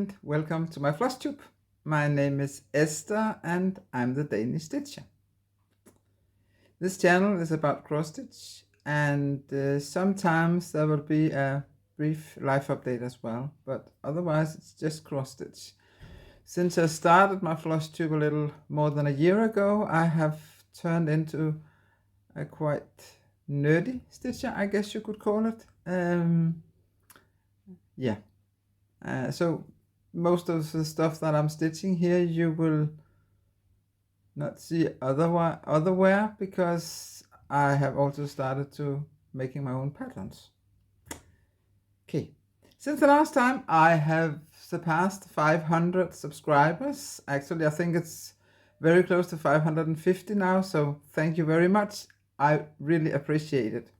and welcome to my Flosstube. My name is Esther and I'm the Danish Stitcher. This channel is about cross stitch and sometimes there will be a brief life update as well, but otherwise it's just cross stitch. Since I started my Flosstube a little more than a year ago, I have turned into a quite nerdy stitcher, I guess you could call it. So most of the stuff that I'm stitching here you will not see otherwhere because I have also started to making my own patterns. Okay, since the last time I have surpassed 500 subscribers. Actually, I think it's very close to 550 now, so thank you very much. I really appreciate it.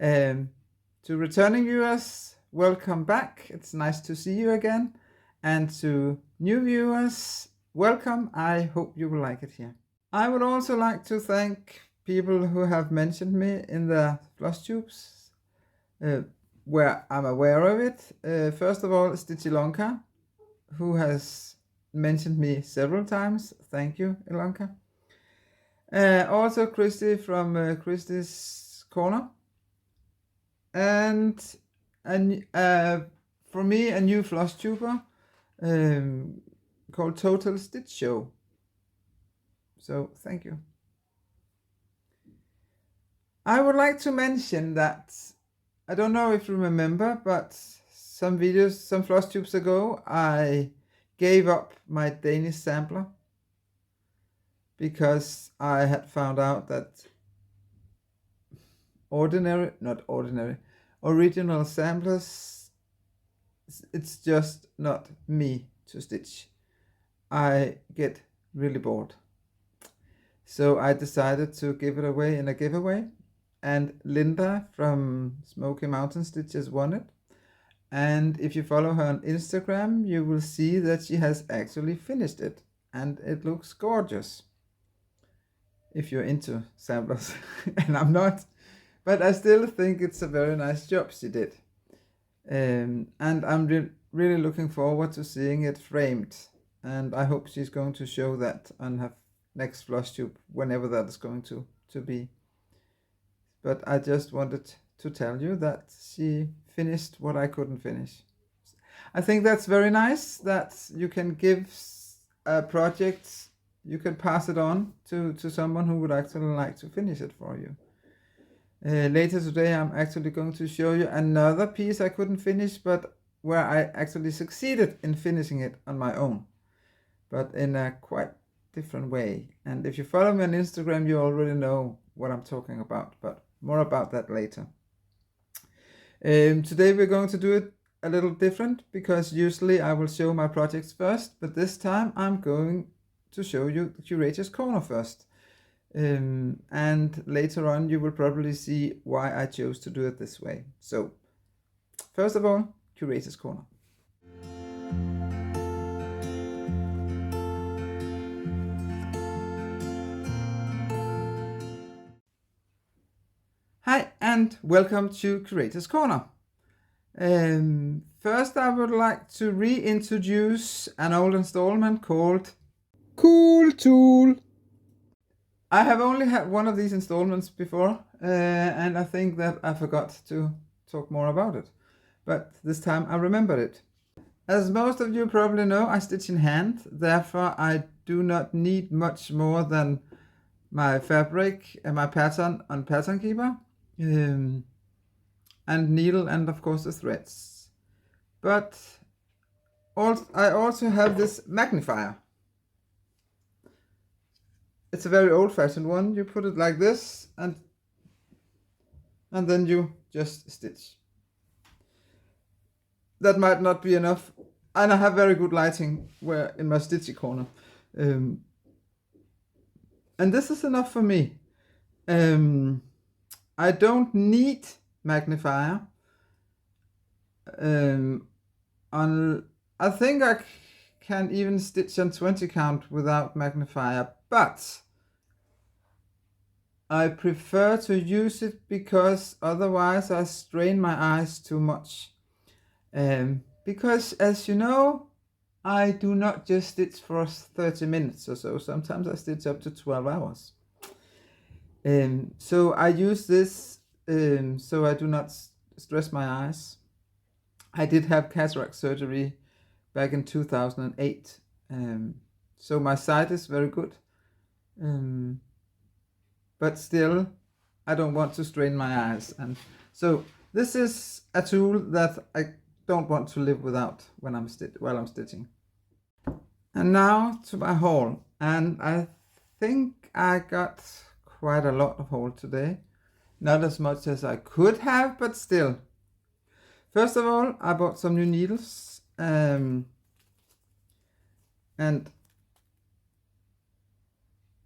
To returning viewers, welcome back. It's nice to see you again. And to new viewers, welcome. I hope you will like it here. I would also like to thank people who have mentioned me in the Flosstubes where I'm aware of it. First of all, Stitchery, who has mentioned me several times. Thank you, Ilonka. Also Christy from Christy's Corner. And for me, a new Flosstuber called Total Stitch Show. So thank you. I would like to mention that, I don't know if you remember, but some Flosstubes ago, I gave up my Danish sampler because I had found out that original samplers, it's just not me to stitch. I get really bored. So I decided to give it away in a giveaway. And Linda from Smoky Mountain Stitches won it. And if you follow her on Instagram, you will see that she has actually finished it. And it looks gorgeous. If you're into samplers. And I'm not. But I still think it's a very nice job she did. And I'm really looking forward to seeing it framed. And I hope she's going to show that on her next Flosstube, whenever that is going to be. But I just wanted to tell you that she finished what I couldn't finish. I think that's very nice that you can give a project, you can pass it on to someone who would actually like to finish it for you. Later today I'm actually going to show you another piece I couldn't finish, but where I actually succeeded in finishing it on my own, but in a quite different way. And if you follow me on Instagram, you already know what I'm talking about, but more about that later. Today we're going to do it a little different because usually I will show my projects first, but this time I'm going to show you the Curator's Corner first. And later on you will probably see why I chose to do it this way. So first of all, Curator's Corner. Hi and welcome to Curator's Corner. First I would like to reintroduce an old installment called Cool Tool. I have only had one of these installments before, and I think that I forgot to talk more about it. But this time I remembered it. As most of you probably know, I stitch in hand, therefore I do not need much more than my fabric and my pattern on Pattern Keeper, and needle and of course the threads. But I also have this magnifier. It's a very old-fashioned one. You put it like this and then you just stitch. That might not be enough, and I have very good lighting in my stitchy corner. And this is enough for me. I don't need magnifier. I think I can even stitch on 20 count without magnifier, but I prefer to use it because otherwise I strain my eyes too much. because as you know, I do not just stitch for 30 minutes or so. Sometimes I stitch up to 12 hours. So I use this so I do not stress my eyes. I did have cataract surgery back in 2008. So my sight is very good. But still, I don't want to strain my eyes. And so this is a tool that I don't want to live without when while I'm stitching. And now to my haul. And I think I got quite a lot of haul today. Not as much as I could have, but still. First of all, I bought some new needles. And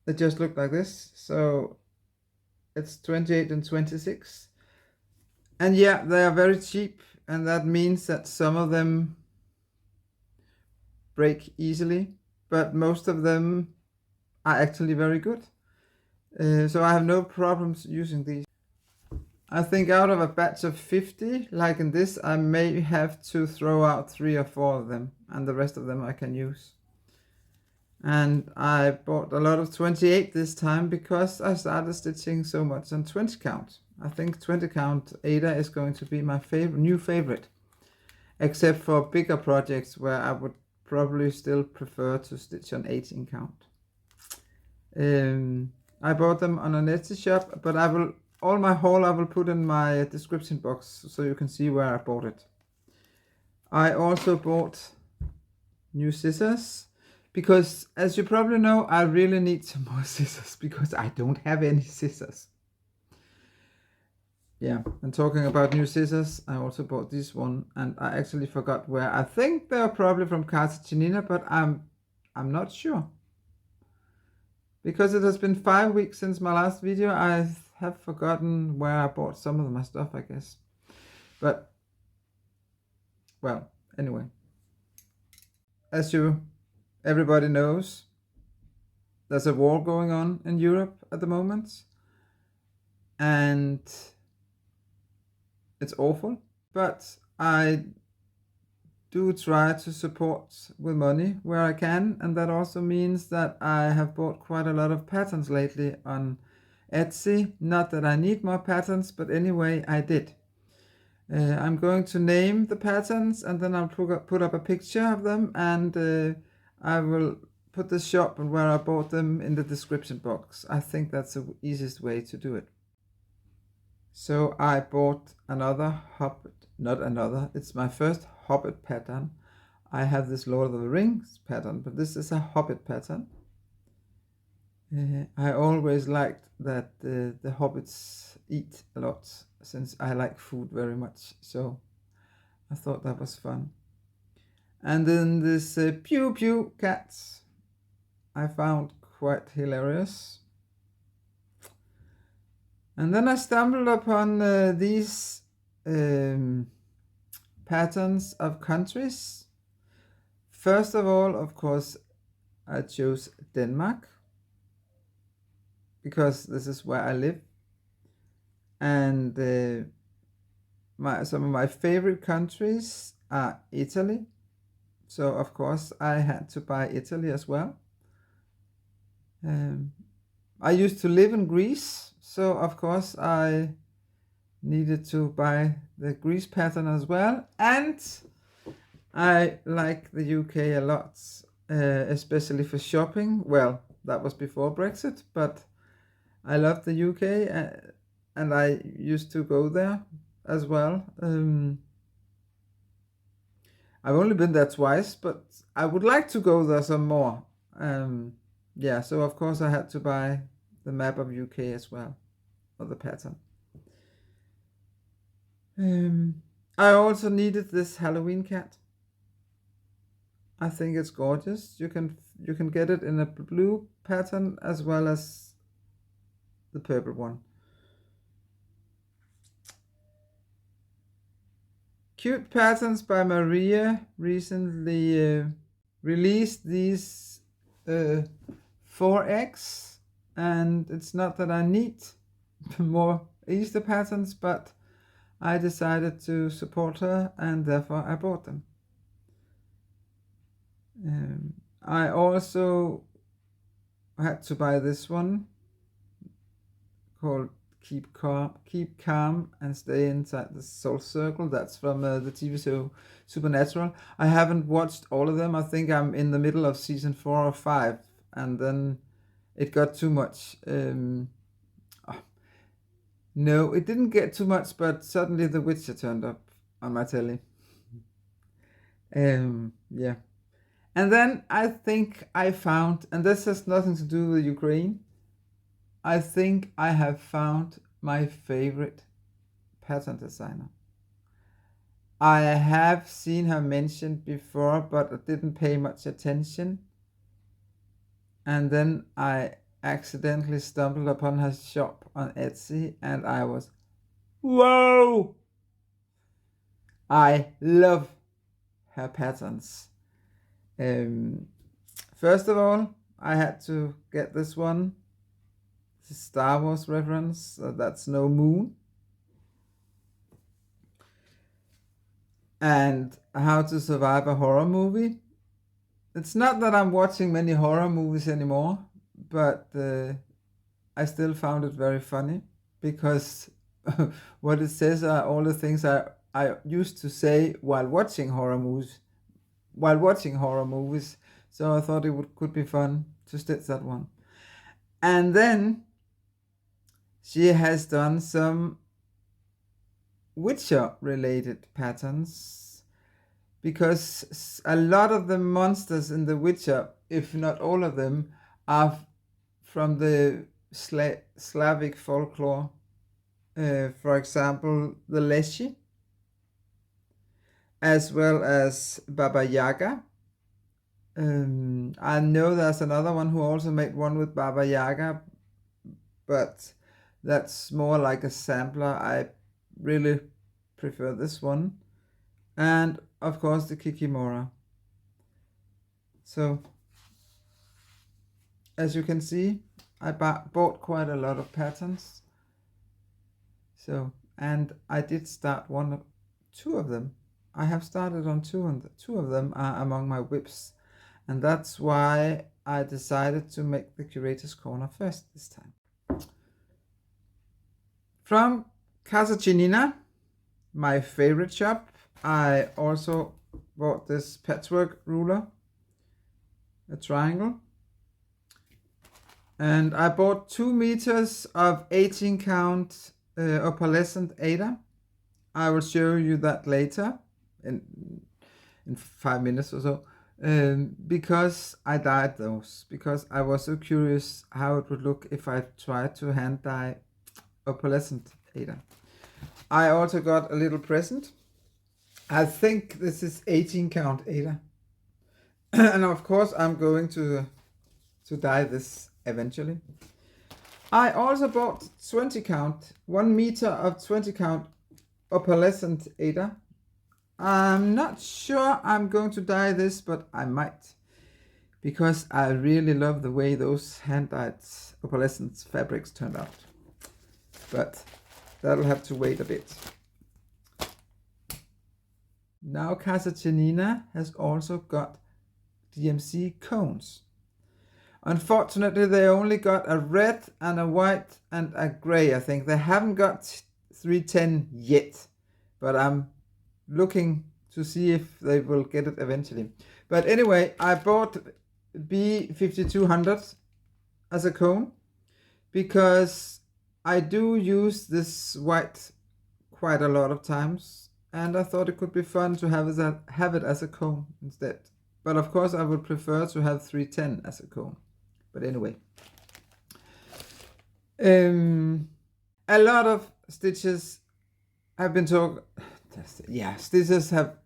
they just look like this. So it's 28 and 26. And yeah, they are very cheap. And that means that some of them break easily, but most of them are actually very good. So I have no problems using these. I think out of a batch of 50, like in this, I may have to throw out 3 or 4 of them, and the rest of them I can use. And I bought a lot of 28 this time because I started stitching so much on 20 count. I think 20 count Aida is going to be my new favorite, except for bigger projects where I would probably still prefer to stitch on 18 count. I bought them on an Etsy shop, but all my haul I will put in my description box so you can see where I bought it. I also bought new scissors because, as you probably know, I really need some more scissors because I don't have any scissors. Yeah, and talking about new scissors, I also bought this one, and I actually forgot where. I think they are probably from Casa Cenina, but I'm not sure. Because it has been 5 weeks since my last video, I have forgotten where I bought some of my stuff, I guess. But, well, anyway. As everybody knows, there's a war going on in Europe at the moment. And it's awful. But I do try to support with money where I can. And that also means that I have bought quite a lot of patterns lately on Etsy. Not that I need more patterns, but anyway, I did. I'm going to name the patterns and then I'll put up a picture of them, and I will put the shop and where I bought them in the description box. I think that's the easiest way to do it. So I bought another Hobbit, it's my first Hobbit pattern. I have this Lord of the Rings pattern, but this is a Hobbit pattern. I always liked that the hobbits eat a lot, since I like food very much, so I thought that was fun. And then this Pew Pew cat I found quite hilarious. And then I stumbled upon these patterns of countries. First of all, of course, I chose Denmark, because this is where I live. And some of my favorite countries are Italy. So of course I had to buy Italy as well. I used to live in Greece, so of course I needed to buy the Greece pattern as well. And I like the UK a lot, especially for shopping. Well, that was before Brexit, but I love the UK, and I used to go there as well. I've only been there twice, but I would like to go there some more. Yeah, so of course I had to buy the map of UK as well, or the pattern. I also needed this Halloween cat. I think it's gorgeous. You can get it in a blue pattern as well as the purple one. Cute Patterns by Maria recently released these 4 eggs, and it's not that I need more Easter patterns, but I decided to support her and therefore I bought them. I also had to buy this one called Keep Calm and Stay Inside the Soul Circle. That's from the TV show Supernatural. I haven't watched all of them. I think I'm in the middle of season 4 or 5, and then it got too much. No, it didn't get too much, but suddenly The Witcher turned up on my telly. Yeah. And then I think I found, and this has nothing to do with Ukraine, I think I have found my favorite pattern designer. I have seen her mentioned before, but I didn't pay much attention. And then I accidentally stumbled upon her shop on Etsy, and I was, whoa! I love her patterns. First of all, I had to get this one. It's a Star Wars reference. That's no moon. And How to Survive a Horror Movie. It's not that I'm watching many horror movies anymore, but I still found it very funny because what it says are all the things I used to say while watching horror movies. So I thought it could be fun to stitch that one. And then she has done some Witcher related patterns, because a lot of the monsters in The Witcher, if not all of them, are from the Slavic folklore. For example, the Leshy, as well as Baba Yaga. I know there's another one who also made one with Baba Yaga, but that's more like a sampler. I really prefer this one. And of course the Kikimora. So as you can see, I bought quite a lot of patterns. So, and I did start two of them. I have started on two, and two of them are among my whips. And that's why I decided to make the Curator's Corner first this time. From Casa Cenina, my favorite shop, I also bought this Patchwork Ruler, a triangle. And I bought 2 meters of 18 count Opalescent Aida. I will show you that later in 5 minutes or so. Because I dyed those, because I was so curious how it would look if I tried to hand dye Opalescent Aida. I also got a little present. I think this is 18 count Aida. And of course I'm going to dye this eventually. I also bought 20 count, 1 meter of 20 count Opalescent Aida. I'm not sure I'm going to dye this, but I might, because I really love the way those hand-dyed opalescent fabrics turned out. But that'll have to wait a bit. Now Casa Cenina has also got DMC Cones. Unfortunately, they only got a red and a white and a gray, I think. They haven't got 310 yet, but I'm looking to see if they will get it eventually. But anyway, I bought B5200 as a cone because I do use this white quite a lot of times, and I thought it could be fun to have it as a cone instead. But of course I would prefer to have 310 as a cone. But anyway, a lot of stitches have been stitches have,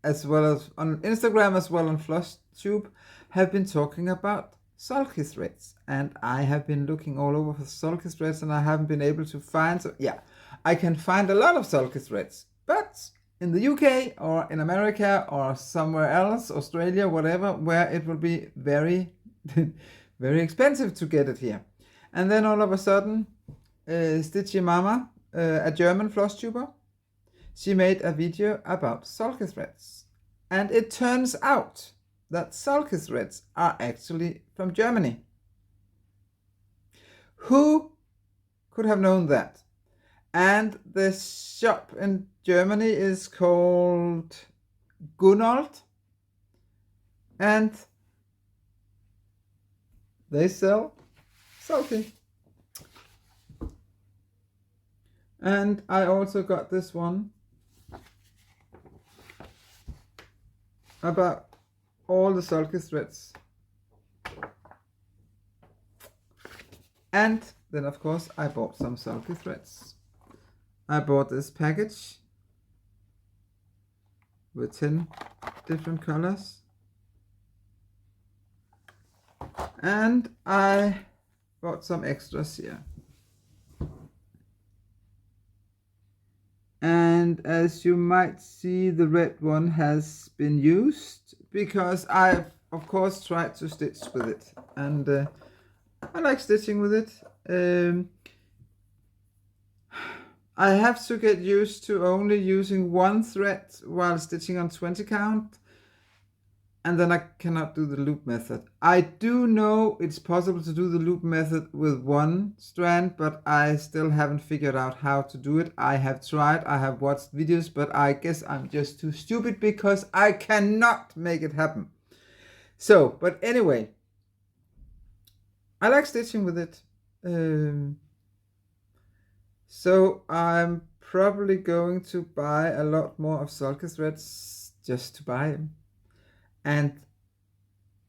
as well as on Instagram as well on Flosstube, have been talking about sulky threads, and I have been looking all over for sulky threads and I haven't been able to find. So yeah, I can find a lot of sulky threads, but in the UK or in America or somewhere else, Australia, whatever, where it will be very very expensive to get it here. And then all of a sudden, Stitchy Mama, a German floss tuber, she made a video about sulky threads. And it turns out that sulky threads are actually from Germany. Who could have known that? And the shop in Germany is called Gunnold, and they sell sulky. And I also got this one about all the sulky threads. And then of course I bought some sulky threads. I bought this package with 10 different colors. And I bought some extras here. And as you might see, the red one has been used because I've of course tried to stitch with it, and I like stitching with it. I have to get used to only using one thread while stitching on 20 count, and then I cannot do the loop method. I do know it's possible to do the loop method with one strand, but I still haven't figured out how to do it. I have tried, I have watched videos, but I guess I'm just too stupid because I cannot make it happen. So, but anyway, I like stitching with it. So I'm probably going to buy a lot more of sulky threads just to buy them. And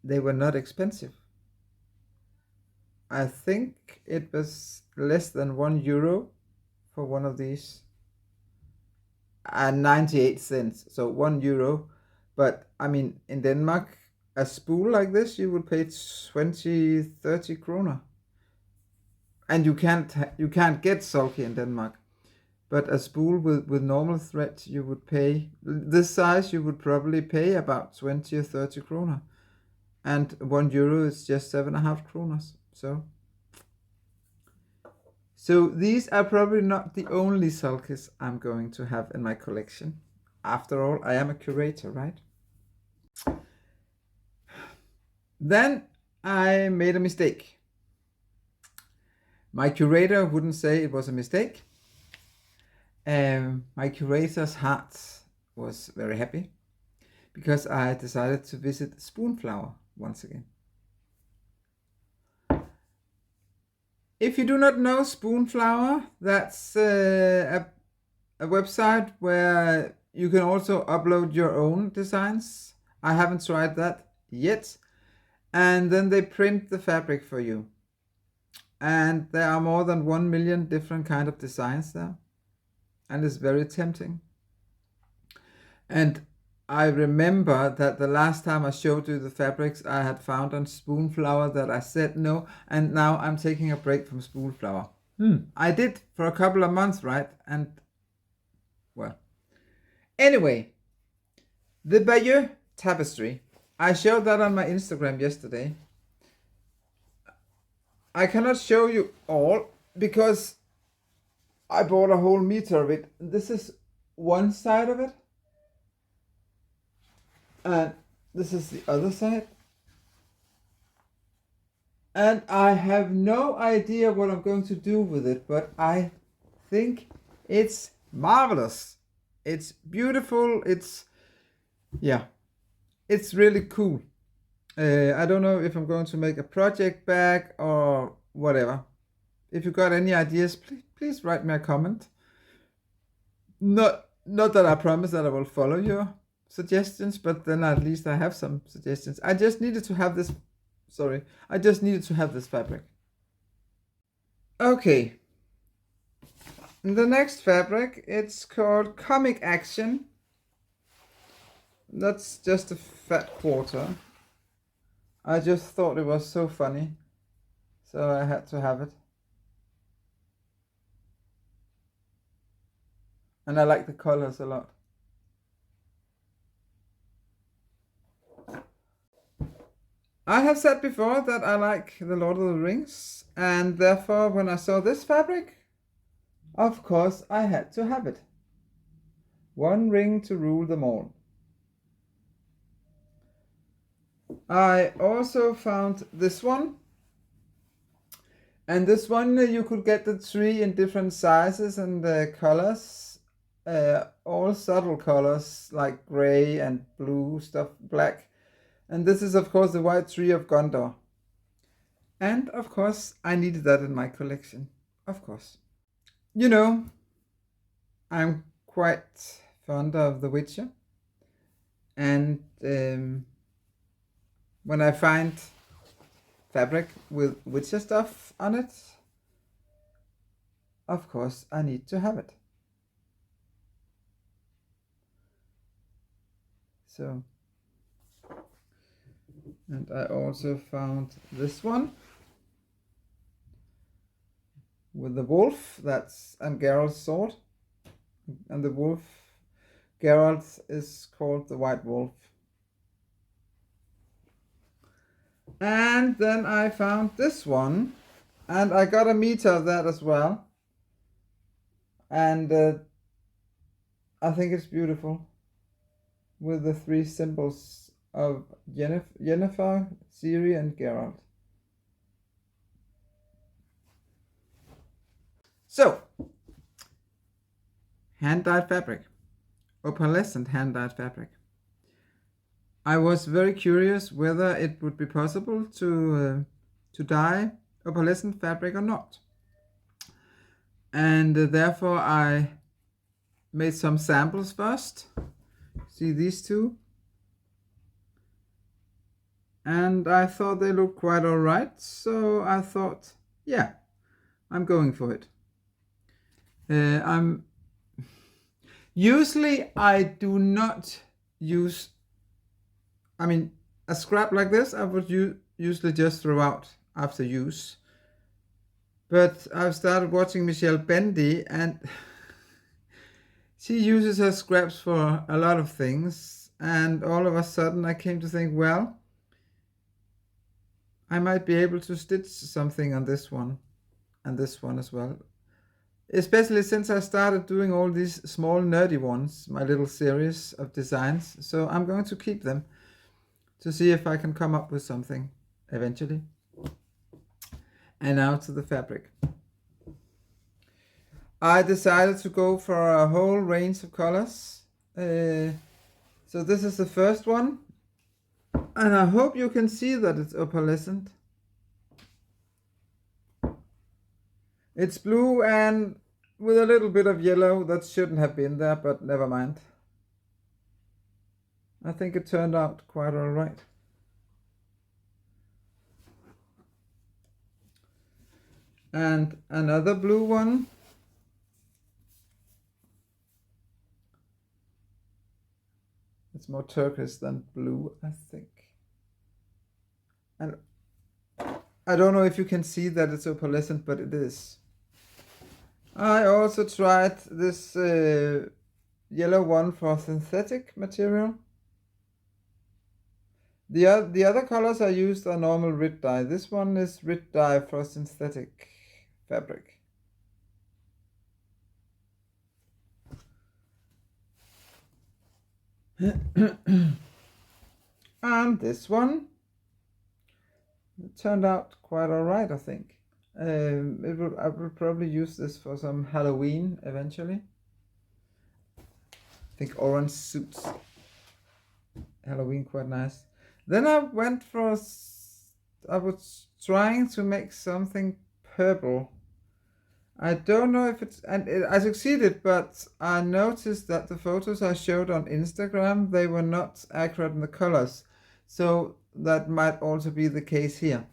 they were not expensive. I think it was less than €1 for one of these. And 98 cents, so €1. But I mean, in Denmark, a spool like this, you would pay 20-30 kroner. And you can't get sulky in Denmark. But a spool with normal thread, you would pay, this size, you would probably pay about 20 or 30 kroner. And €1 is just 7.5 kroner. So these are probably not the only sulkies I'm going to have in my collection. After all, I am a curator, right? Then I made a mistake. My curator wouldn't say it was a mistake. My curator's heart was very happy because I decided to visit Spoonflower once again. If you do not know Spoonflower, that's a website where you can also upload your own designs. I haven't tried that yet. And then they print the fabric for you. And there are more than 1 million different kind of designs there. And it's very tempting. And I remember that the last time I showed you the fabrics I had found on Spoonflower that I said no, and now I'm taking a break from Spoonflower. I did for a couple of months, right? And well, anyway, the Bayou Tapestry. I showed that on my Instagram yesterday. I cannot show you all because I bought a whole meter of it. This is one side of it. And this is the other side. And I have no idea what I'm going to do with it, but I think it's marvelous. It's beautiful. It's really cool. I don't know if I'm going to make a project bag or whatever. If you got any ideas, please write me a comment. Not that I promise that I will follow your suggestions, but then at least I have some suggestions. I just needed to have this fabric. Okay. The next fabric, it's called Comic Action. That's just a fat quarter. I just thought it was so funny, so I had to have it. And I like the colors a lot. I have said before that I like the Lord of the Rings, and therefore when I saw this fabric, of course I had to have it. One ring to rule them all. I also found this one. And this one you could get the tree in different sizes and colors. All subtle colors like gray and blue stuff, black. And this is of course the white tree of Gondor. And of course I needed that in my collection. Of course. You know, I'm quite fond of The Witcher. And when I find fabric with Witcher stuff on it, of course I need to have it. So, and I also found this one with the wolf, that's and Geralt's sword. And the wolf, Geralt, is called the White Wolf. And then I found this one, and I got a meter of that as well. And I think it's beautiful, with the three symbols of Yennefer, Ciri, and Geralt. So, hand-dyed fabric, opalescent hand-dyed fabric. I was very curious whether it would be possible to dye opalescent fabric or not. And therefore I made some samples first. See these two? And I thought they looked quite alright, so I thought, yeah, I'm going for it. Usually I do not use, a scrap like this I would usually just throw out after use. But I've started watching Michelle Bendy, and she uses her scraps for a lot of things. And all of a sudden I came to think, well, I might be able to stitch something on this one and this one as well. Especially since I started doing all these small nerdy ones, my little series of designs. So I'm going to keep them to see if I can come up with something eventually. And now to the fabric. I decided to go for a whole range of colors. So this is the first one. And I hope you can see that it's opalescent. It's blue and with a little bit of yellow that shouldn't have been there, but never mind. I think it turned out quite alright. And another blue one. It's more turquoise than blue, I think. And I don't know if you can see that it's opalescent, but it is. I also tried this yellow one for synthetic material. The other colors I used are normal Rit dye. This one is Rit dye for synthetic fabric. And this one, it turned out quite alright, I think. I will probably use this for some Halloween eventually. I think orange suits Halloween quite nice. Then I was trying to make something purple. I don't know if I succeeded, but I noticed that the photos I showed on Instagram, they were not accurate in the colors. So that might also be the case here.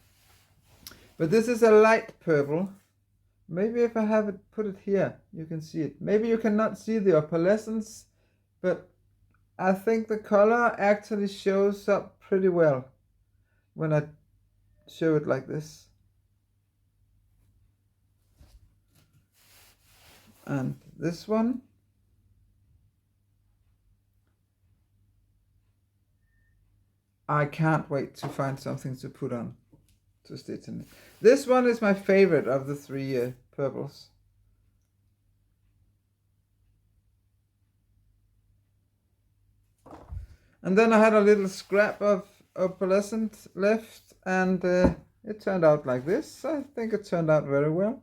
But this is a light purple. Maybe if I have it, put it here, you can see it. Maybe you cannot see the opalescence, but I think the color actually shows up pretty well when I show it like this. And this one. I can't wait to find something to put on, to stitch in it. This one is my favorite of the three purples. And then I had a little scrap of opalescent left, and it turned out like this. I think it turned out very well.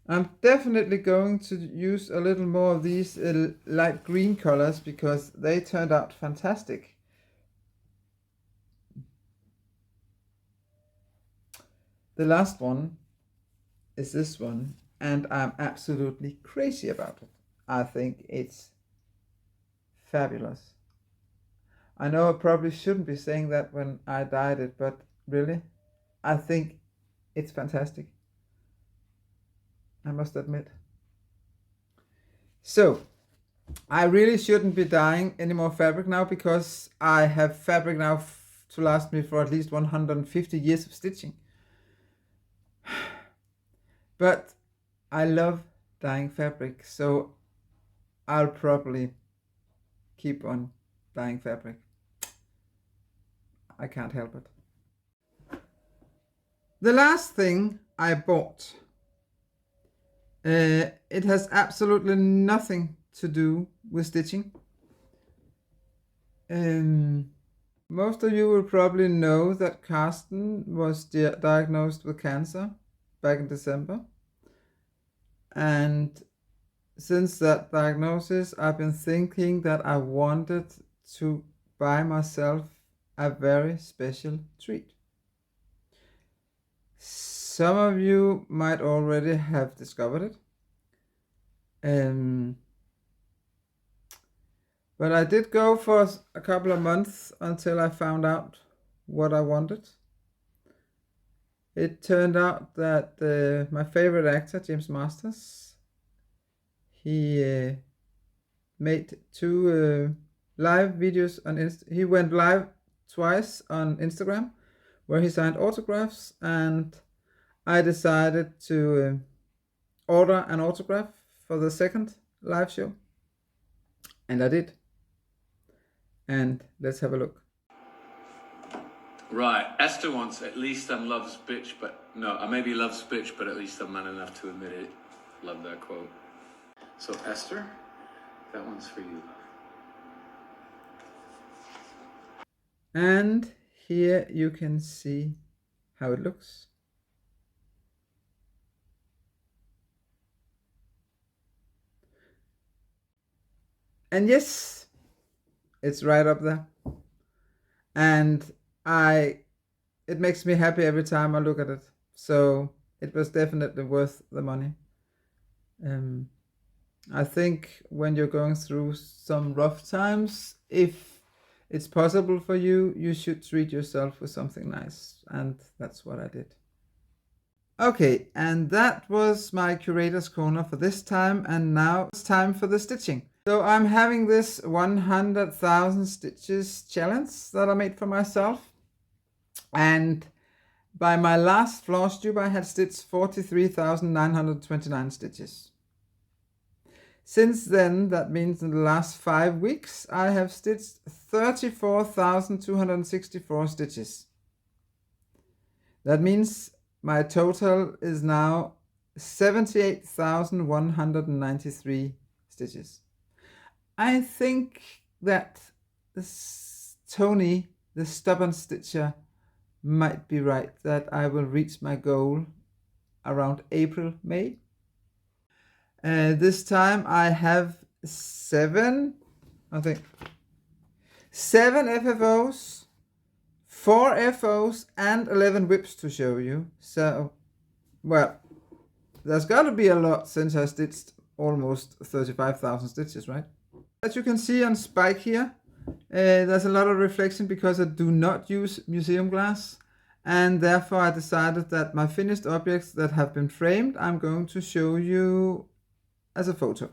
I'm definitely going to use a little more of these light green colors because they turned out fantastic. The last one is this one, and I'm absolutely crazy about it. I think it's fabulous. I know I probably shouldn't be saying that when I dyed it, but really, I think it's fantastic. I must admit. So, I really shouldn't be dyeing any more fabric now because I have fabric now to last me for at least 150 years of stitching. But I love dyeing fabric, so I'll probably keep on dyeing fabric. I can't help it. The last thing I bought, it has absolutely nothing to do with stitching. Most of you will probably know that Carsten was diagnosed with cancer back in December. And since that diagnosis, I've been thinking that I wanted to buy myself a very special treat. Some of you might already have discovered it. But I did go for a couple of months until I found out what I wanted. It turned out that my favorite actor, James Masters, he made two live videos on he went live twice on Instagram where he signed autographs, and I decided to order an autograph for the second live show, and I did. And let's have a look. Right, Esther wants "At least I'm love's bitch, but no, I may be love's bitch, but at least I'm man enough to admit it." Love that quote. So Esther, that one's for you. And here you can see how it looks. And yes, it's right up there. And it makes me happy every time I look at it. So it was definitely worth the money. I think when you're going through some rough times, if it's possible for you, you should treat yourself with something nice. And that's what I did. Okay, and that was my curator's corner for this time, and now it's time for the stitching. So I'm having this 100,000 stitches challenge that I made for myself, and by my last Flosstube I had stitched 43,929 stitches. Since then, that means in the last 5 weeks, I have stitched 34,264 stitches. That means my total is now 78,193 stitches. I think that Tony, the stubborn stitcher, might be right that I will reach my goal around April, May. This time I have 7 FFOs, 4 FOs, and 11 whips to show you. So, well, there's got to be a lot since I stitched almost 35,000 stitches, right? As you can see on Spike here, there's a lot of reflection because I do not use museum glass, and therefore I decided that my finished objects that have been framed, I'm going to show you as a photo.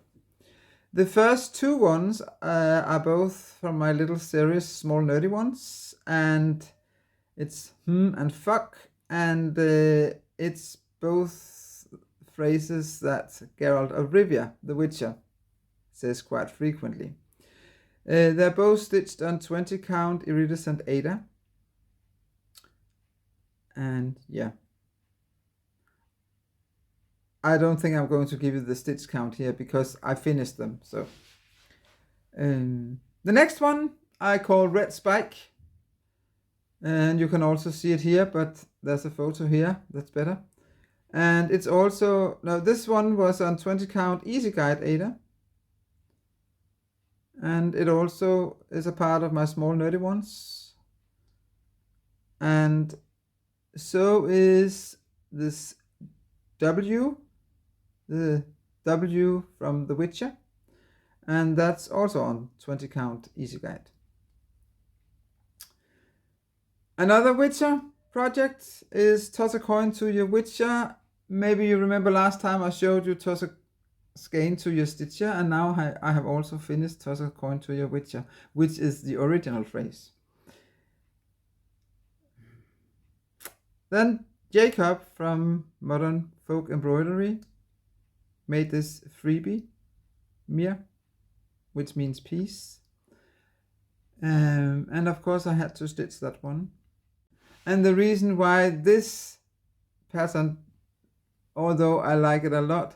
The first 2 ones are both from my little series, Small Nerdy Ones, and it's and fuck, and it's both phrases that Geralt of Rivia, the Witcher, says quite frequently. They're both stitched on 20 count iridescent Aida, and yeah, I don't think I'm going to give you the stitch count here because I finished them. So The next one I call Red Spike, and you can also see it here, but there's a photo here that's better. And it's also, now this one was on 20 count Easy Guide Aida, and it also is a part of my small nerdy ones, and so is this W, the W from The Witcher, and that's also on 20 count Easy Guide. Another Witcher project is Toss a Coin to Your Witcher. Maybe you remember last time I showed you Toss a Skein to Your Stitcher, and now I have also finished Toss a Coin to Your Witcher, which is the original phrase. Then Jacob from Modern Folk Embroidery made this freebie, Mir, which means peace. And of course I had to stitch that one. And the reason why this pattern, although I like it a lot,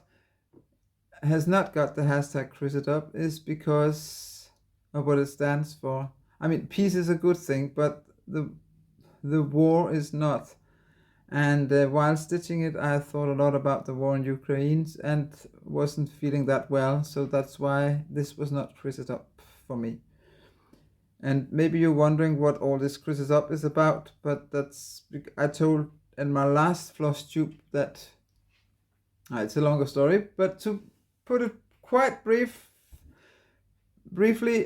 has not got the hashtag Chris It Up is because of what it stands for. I mean, peace is a good thing, but the war is not. And while stitching it, I thought a lot about the war in Ukraine and wasn't feeling that well. So that's why this was not Chris It Up for me. And maybe you're wondering what all this Chris It Up is about, but that's, I told in my last Flosstube that, it's a longer story, but to put it quite briefly,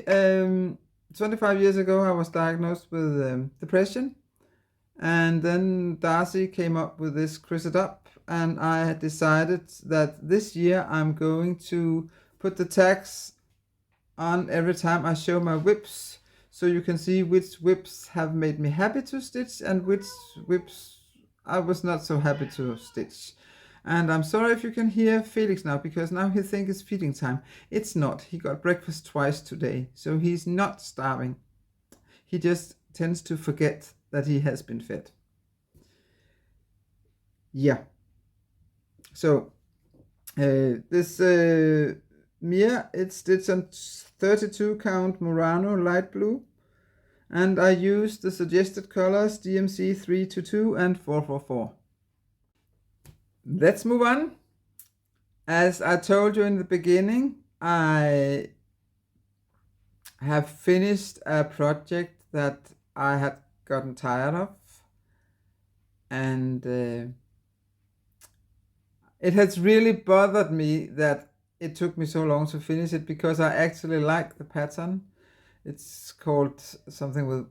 25 years ago I was diagnosed with depression. And then Darcy came up with this Chris It Up, and I had decided that this year I'm going to put the tags on every time I show my whips, so you can see which whips have made me happy to stitch and which whips I was not so happy to stitch. And I'm sorry if you can hear Felix now, because now he thinks it's feeding time. It's not. He got breakfast twice today, so he's not starving. He just tends to forget that he has been fed. Yeah. So this Mia, it's stitched on 32 count Murano light blue, and I used the suggested colors DMC 322 and 444. Let's move on. As I told you in the beginning, I have finished a project that I had gotten tired of, and it has really bothered me that it took me so long to finish it, because I actually like the pattern. It's called something with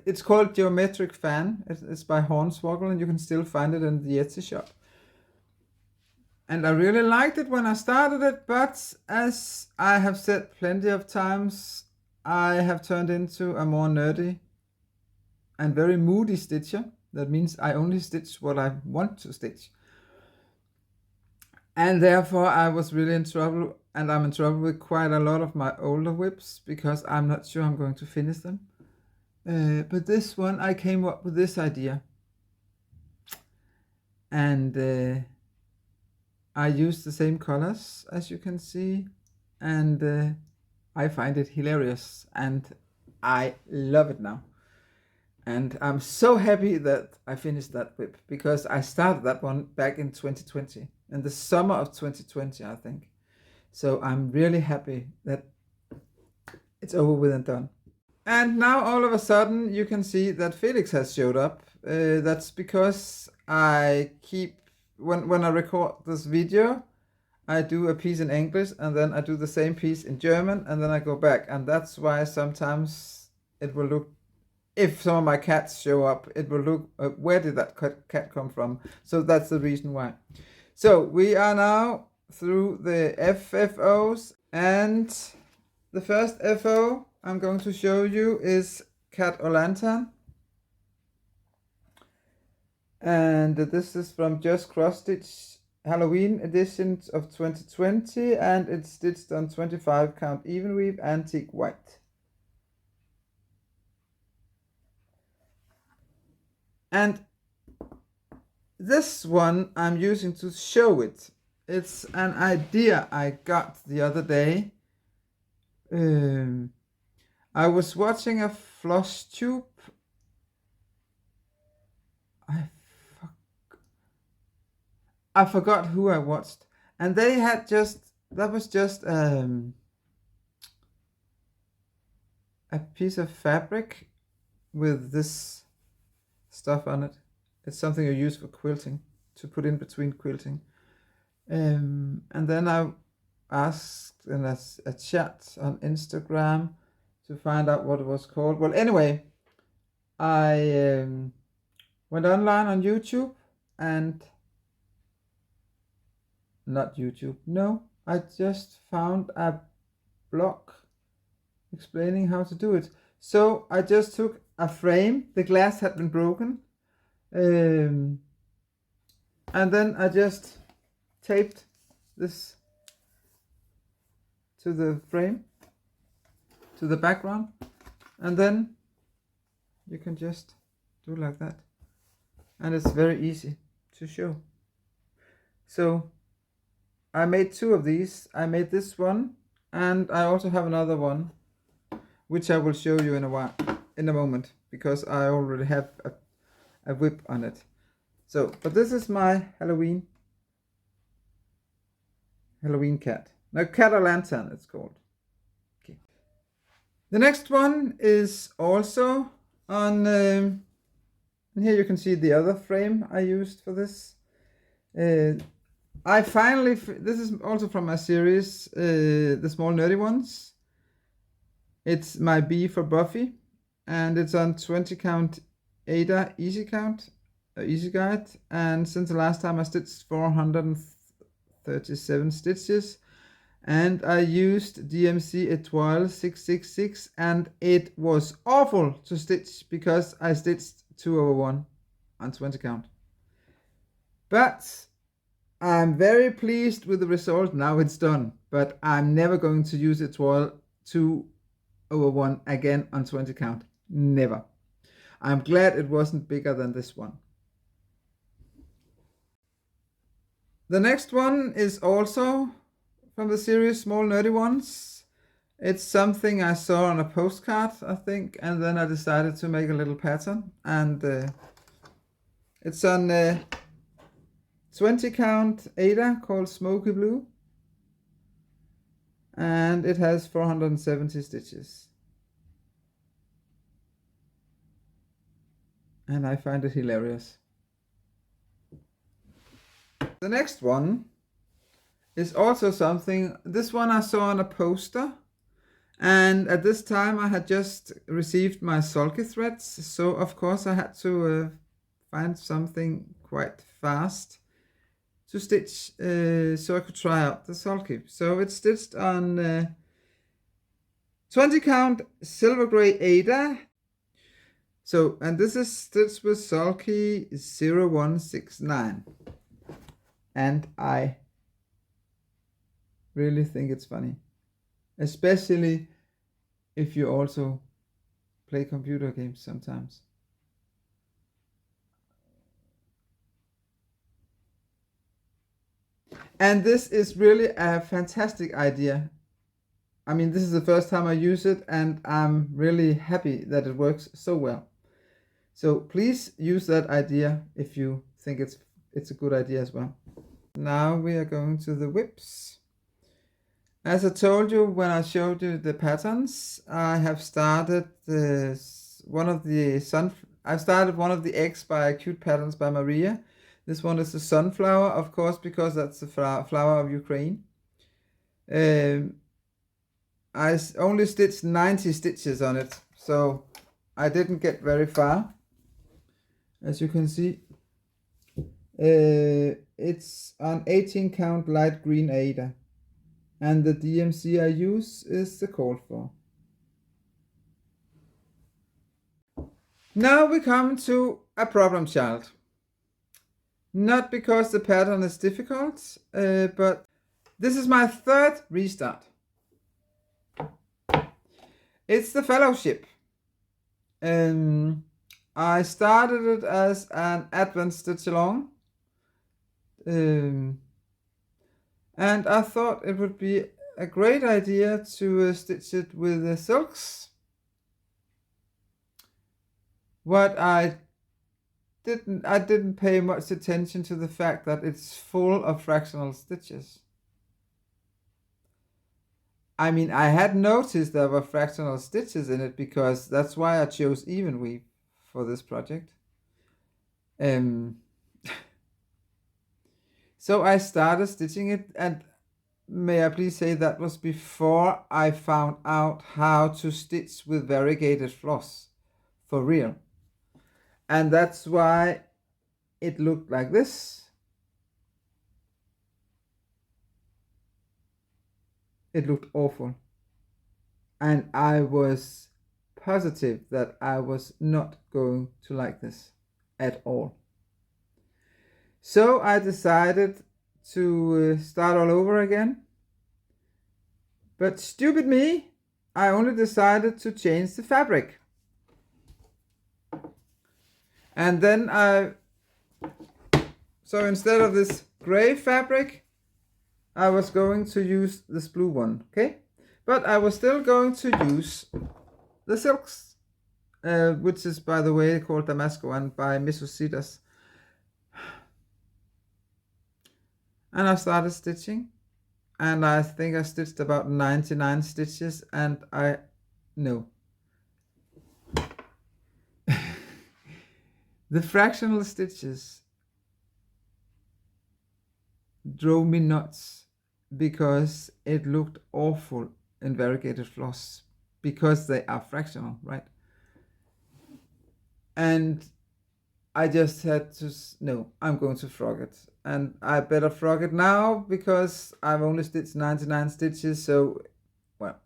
it's called Geometric Fan. It's by Hornswoggle, and you can still find it in the Etsy shop. And I really liked it when I started it, but as I have said plenty of times, I have turned into a more nerdy and very moody stitcher. That means I only stitch what I want to stitch. And therefore I was really in trouble, and I'm in trouble with quite a lot of my older whips, because I'm not sure I'm going to finish them. But this one, I came up with this idea. And I use the same colors, as you can see, and I find it hilarious, and I love it now. And I'm so happy that I finished that whip, because I started that one back in 2020, in the summer of 2020, I think. So I'm really happy that it's over with and done. And now all of a sudden you can see that Felix has showed up. That's because I keep, when I record this video, I do a piece in English, and then I do the same piece in German, and then I go back. And that's why sometimes it will look, if some of my cats show up, it will look, where did that cat come from? So that's the reason why. So we are now through the FFOs, and the first FO I'm going to show you is Cat O'Lantern. And this is from Just Cross Stitch Halloween edition of 2020, and it's stitched on 25 count even weave antique white. And this one I'm using to show it. It's an idea I got the other day I was watching a Flosstube. I forgot who I watched, and they had that was just a piece of fabric with this stuff on it. It's something you use for quilting, to put in between quilting. And then I asked in a chat on Instagram to find out what it was called. Well, anyway, I went online on YouTube and not YouTube. No, I just found a blog explaining how to do it. So I just took a frame. The glass had been broken. And then I just taped this to the frame, to the background, and then you can just do like that, and it's very easy to show. So I made two of these. I made this one, and I also have another one which I will show you in a moment, because I already have a whip on it. So, but this is my Halloween cat. No, cat o' lantern it's called. Okay. The next one is also on, and here you can see the other frame I used for this. I finally, this is also from my series, The Small Nerdy Ones. It's my B for Buffy, and it's on 20 count Aida easy guide, and since the last time I stitched 437 stitches, and I used DMC Etoile 666, and it was awful to stitch because I stitched 2/1 on 20 count. But I'm very pleased with the result. Now it's done, but I'm never going to use Etoile 2/1 again on 20 count. Never. I'm glad it wasn't bigger than this one. The next one is also from the series Small Nerdy Ones. It's something I saw on a postcard, I think, and then I decided to make a little pattern, and it's on 20 count Aida called Smoky Blue, and it has 470 stitches. And I find it hilarious. The next one is also something, this one I saw on a poster, and at this time I had just received my sulky threads, so of course I had to find something quite fast to stitch, so I could try out the sulky. So it's stitched on 20 count silver gray Aida. So, and this is stitched with sulky 0169, and I really think it's funny, especially if you also play computer games sometimes. And this is really a fantastic idea. I mean, this is the first time I use it, and I'm really happy that it works so well. So please use that idea if you think it's a good idea as well. Now we are going to the whips. As I told you when I showed you the patterns, I have started one of the eggs by Cute Patterns by Maria. This one is the sunflower, of course, because that's the flower of Ukraine. I only stitched 90 stitches on it, so I didn't get very far. As you can see, it's on 18 count light green Aida, and the DMC I use is the called for. Now we come to a problem child. Not because the pattern is difficult, but this is my third restart. It's the fellowship. I started it as an Advent stitch along, and I thought it would be a great idea to stitch it with the silks. What I didn't pay much attention to the fact that it's full of fractional stitches. I mean, I had noticed there were fractional stitches in it because that's why I chose even weave for this project. So I started stitching it, and may I please say that was before I found out how to stitch with variegated floss for real. And that's why it looked like this. It looked awful. And I was positive that I was not going to like this at all. So I decided to start all over again. But stupid me, I only decided to change the fabric. And then so instead of this gray fabric, I was going to use this blue one, okay? But I was still going to use the silks, which is, by the way, called Damasco and by Sedas. And I started stitching, and I think I stitched about 99 stitches, and no. The fractional stitches drove me nuts because it looked awful in variegated floss because they are fractional, right? And I just had to, no, I'm going to frog it. And I better frog it now because I've only stitched 99 stitches, so, well.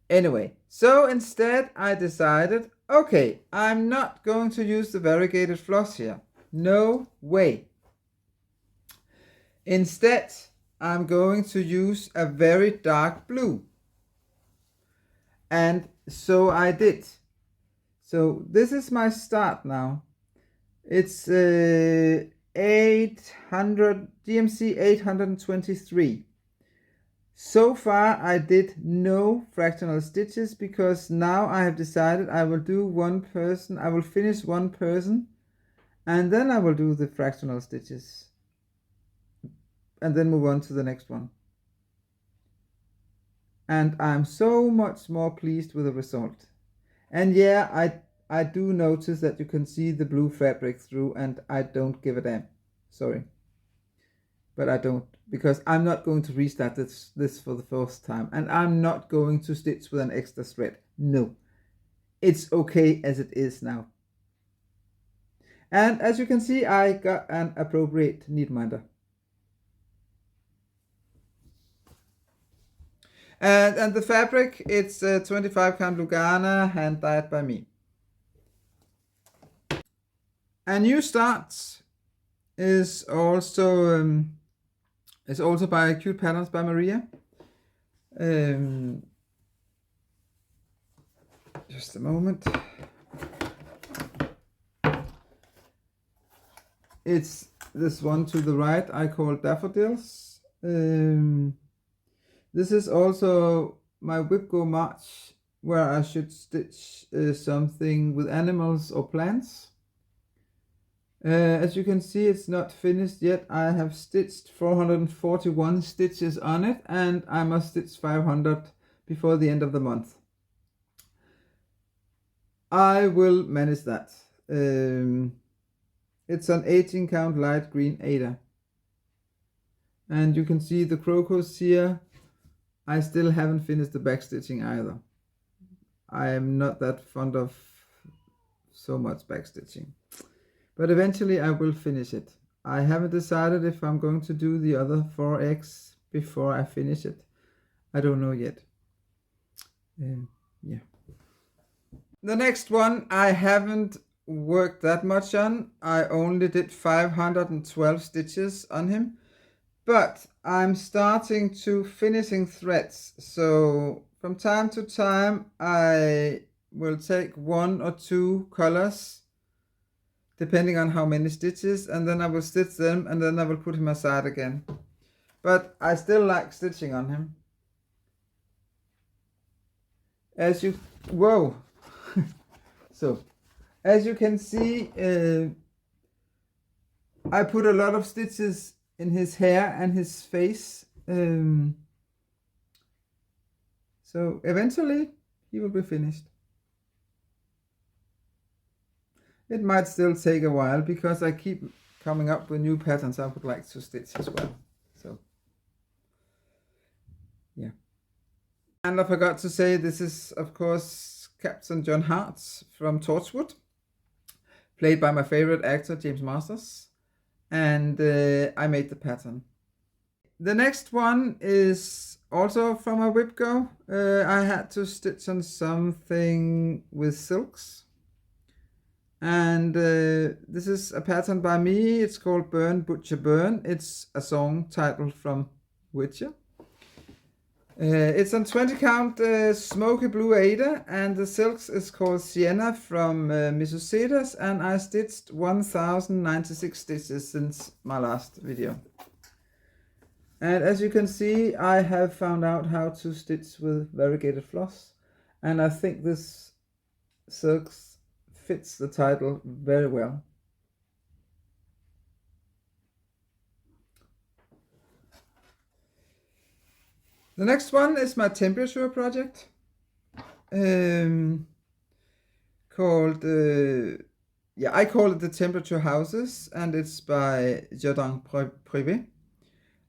Anyway, so instead I decided, okay, I'm not going to use the variegated floss here. No way. Instead, I'm going to use a very dark blue. And so I did. So this is my start now. It's 800 DMC 823. So far I did no fractional stitches because now I have decided I will do one person. I will finish one person and then I will do the fractional stitches and then move on to the next one. And I'm so much more pleased with the result. And yeah, I do notice that you can see the blue fabric through, and I don't give a damn. Sorry. But I don't, because I'm not going to restart this for the first time, and I'm not going to stitch with an extra thread. No. It's okay as it is now. And as you can see, I got an appropriate needminder. And the fabric, it's 25 count Lugana, hand dyed by me. A new start is also by Cute Patterns by Maria. Just a moment. It's this one to the right I call Daffodils. This is also my Whip Go March, where I should stitch something with animals or plants. As you can see, it's not finished yet. I have stitched 441 stitches on it, and I must stitch 500 before the end of the month. I will manage that. It's an 18 count light green Aida. And you can see the crocus here. I still haven't finished the back stitching either. I am not that fond of so much back stitching. But eventually I will finish it. I haven't decided if I'm going to do the other 4 eggs before I finish it. I don't know yet. Yeah. The next one I haven't worked that much on. I only did 512 stitches on him. But I'm starting to finishing threads. So from time to time I will take 1 or 2 colors depending on how many stitches, and then I will stitch them, and then I will put him aside again. But I still like stitching on him. as you, whoa. So, as you can see, I put a lot of stitches in his hair and his face. So eventually he will be finished. It might still take a while because I keep coming up with new patterns I would like to stitch as well. So yeah. And I forgot to say, this is of course Captain John Hart's from Torchwood, played by my favorite actor James Masters, and I made the pattern. The next one is also from a Whipco. I had to stitch on something with silks, and this is a pattern by me. It's called Burn Butcher Burn. It's a song titled from Witcher. It's on 20 count smoky blue Aida, and the silks is called Sienna from Mrs. Sedas, and I stitched 1096 stitches since my last video. And as you can see, I have found out how to stitch with variegated floss, and I think this silks fits the title very well. The next one is my temperature project, called, I call it the Temperature Houses, and it's by Jardin Privé.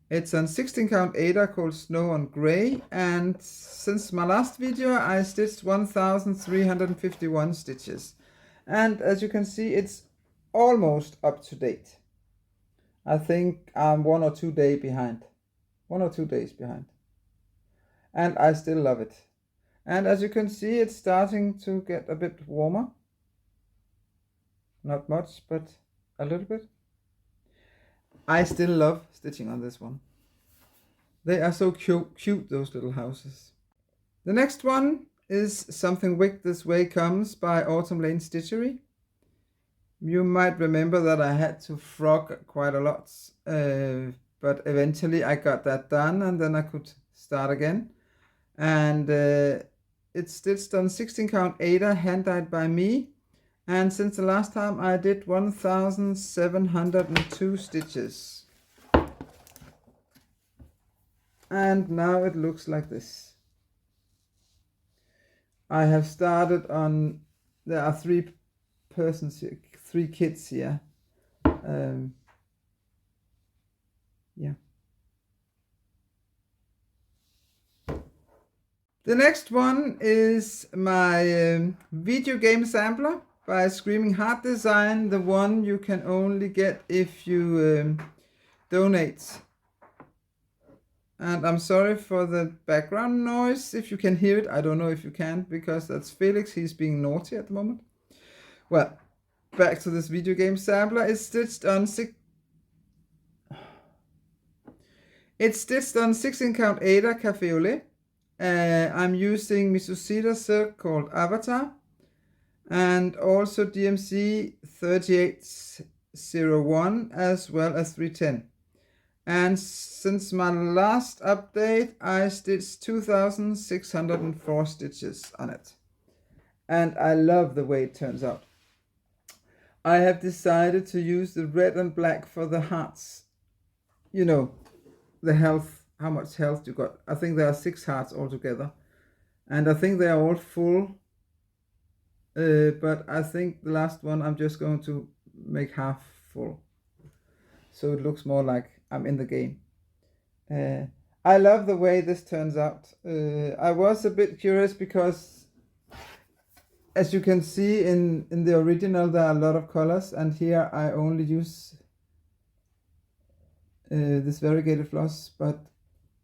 It's on 16 count Aida called Snow on Grey, and since my last video I stitched 1351 stitches, and as you can see it's almost up to date. I think I'm 1 or 2 days behind, and I still love it. And as you can see, it's starting to get a bit warmer. Not much, but a little bit. I still love stitching on this one. They are so cute, those little houses. The next one is Something Wicked This Way Comes by Autumn Lane Stitchery. You might remember that I had to frog quite a lot, but eventually I got that done, and then I could start again. And it's stitched on 16 count Aida, hand dyed by me, and since the last time I did 1702 stitches, and now it looks like this. I have started on, there are 3 persons here, 3 kids here. Yeah. The next one is my video game sampler by Screaming Heart Design, the one you can only get if you donate. And I'm sorry for the background noise, if you can hear it. I don't know if you can, because that's Felix, he's being naughty at the moment. Well, back to this video game sampler. It's stitched on 16 count Aida Cafe au lait. I'm using Misusita silk called Avatar, and also DMC 3801 as well as 310. And since my last update I stitched 2604 stitches on it, and I love the way it turns out. I have decided to use the red and black for the hearts. You know, the health, how much health you got. I think there are 6 hearts altogether, and I think they are all full, but I think the last one I'm just going to make half full, so it looks more like I'm in the game. I love the way this turns out. I was a bit curious because, as you can see in the original, there are a lot of colors, and here I only use this variegated floss, but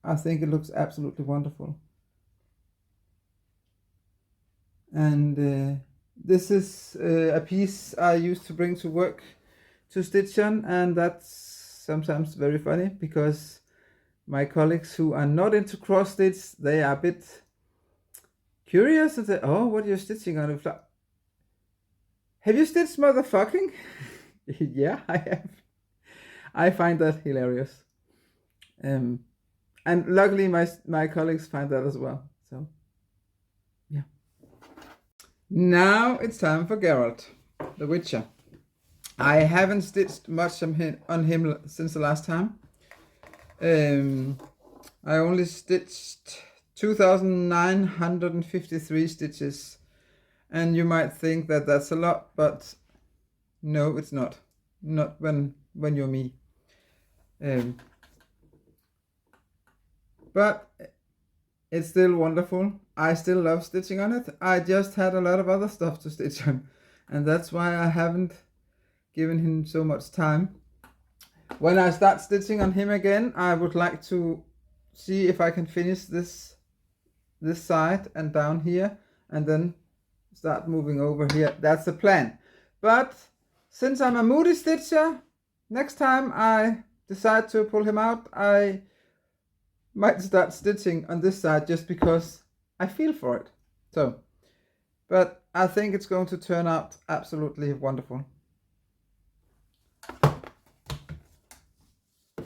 I think it looks absolutely wonderful. And this is a piece I used to bring to work to stitch on, and that's sometimes very funny because my colleagues who are not into cross stitch, they are a bit curious and say, "Oh, what are you stitching on a flower? Have you stitched motherfucking?" Yeah, I have. I find that hilarious. And luckily my colleagues find that as well. So yeah. Now it's time for Geralt, the Witcher. I haven't stitched much on him since the last time. I only stitched 2,953 stitches, and you might think that that's a lot, but no, it's not. Not when you're me. But it's still wonderful. I still love stitching on it. I just had a lot of other stuff to stitch on, and that's why I haven't given him so much time. When I start stitching on him again, I would like to see if I can finish this side and down here, and then start moving over here. That's the plan. But since I'm a moody stitcher, next time I decide to pull him out, I might start stitching on this side just because I feel for it. So, but I think it's going to turn out absolutely wonderful.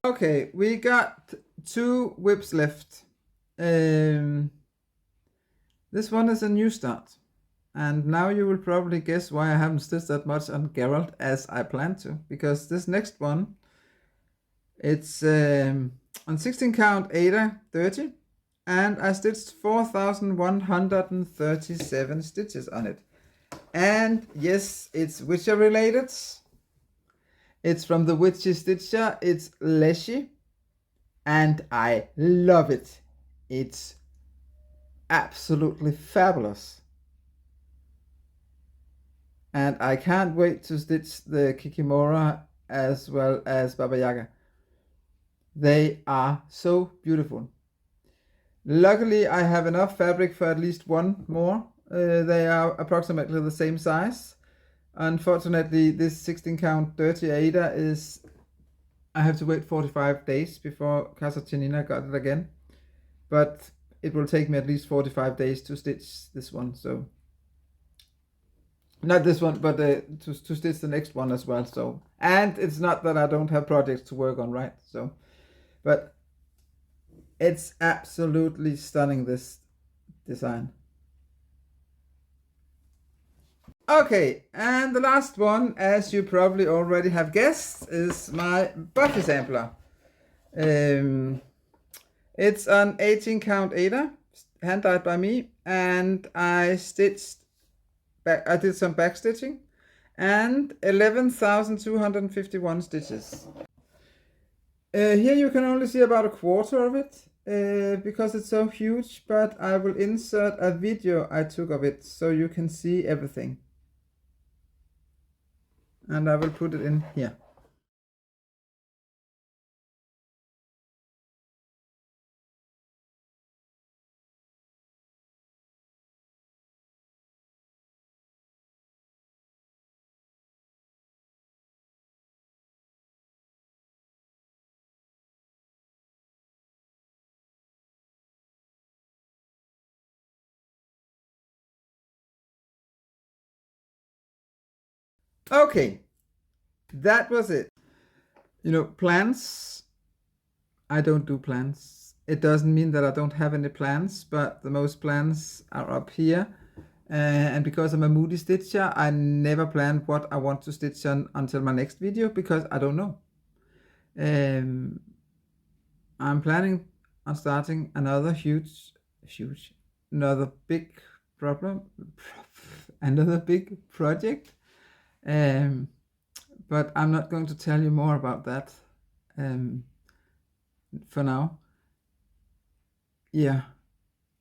Okay, we got 2 whips left. This one is a new start. And now you will probably guess why I haven't stitched that much on Geralt as I planned to. Because this next one, it's on 16 count Aida 30. And I stitched 4,137 stitches on it. And yes, it's Witcher related. It's from the Witchy Stitcher. It's Leshy. And I love it. It's absolutely fabulous. And I can't wait to stitch the Kikimora as well as Baba Yaga. They are so beautiful. Luckily, I have enough fabric for at least one more. They are approximately the same size. Unfortunately, this 16 count 30 Aida is... I have to wait 45 days before Casa Cenina got it again. But it will take me at least 45 days to stitch this one, so... Not this one, but to stitch the next one as well, so... And it's not that I don't have projects to work on, right? So... But... It's absolutely stunning, this design. Okay, and the last one, as you probably already have guessed, is my Buffy sampler. It's an 18 count Aida, hand dyed by me, and I stitched back. I did some back stitching, and 11,251 stitches. Here you can only see about a quarter of it. Because it's so huge, but I will insert a video I took of it so you can see everything. And I will put it in here. Okay, that was it. You know, plans, I don't do plans. It doesn't mean that I don't have any plans, but the most plans are up here. And because I'm a moody stitcher, I never plan what I want to stitch on until my next video, because I don't know. I'm planning on starting another another big project. But I'm not going to tell you more about that for now. Yeah,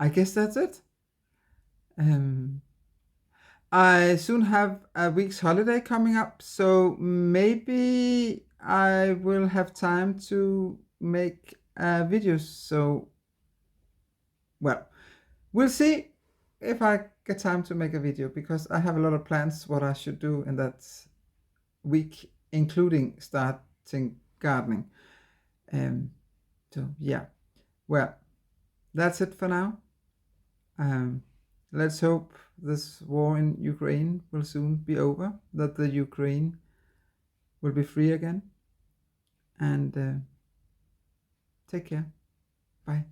I guess that's it. I soon have a week's holiday coming up, so maybe I will have time to make videos. So, well, we'll see if I get time to make a video, because I have a lot of plans what I should do in that week, including starting gardening. So yeah, well, that's it for now. Let's hope this war in Ukraine will soon be over, that the Ukraine will be free again, and take care. Bye.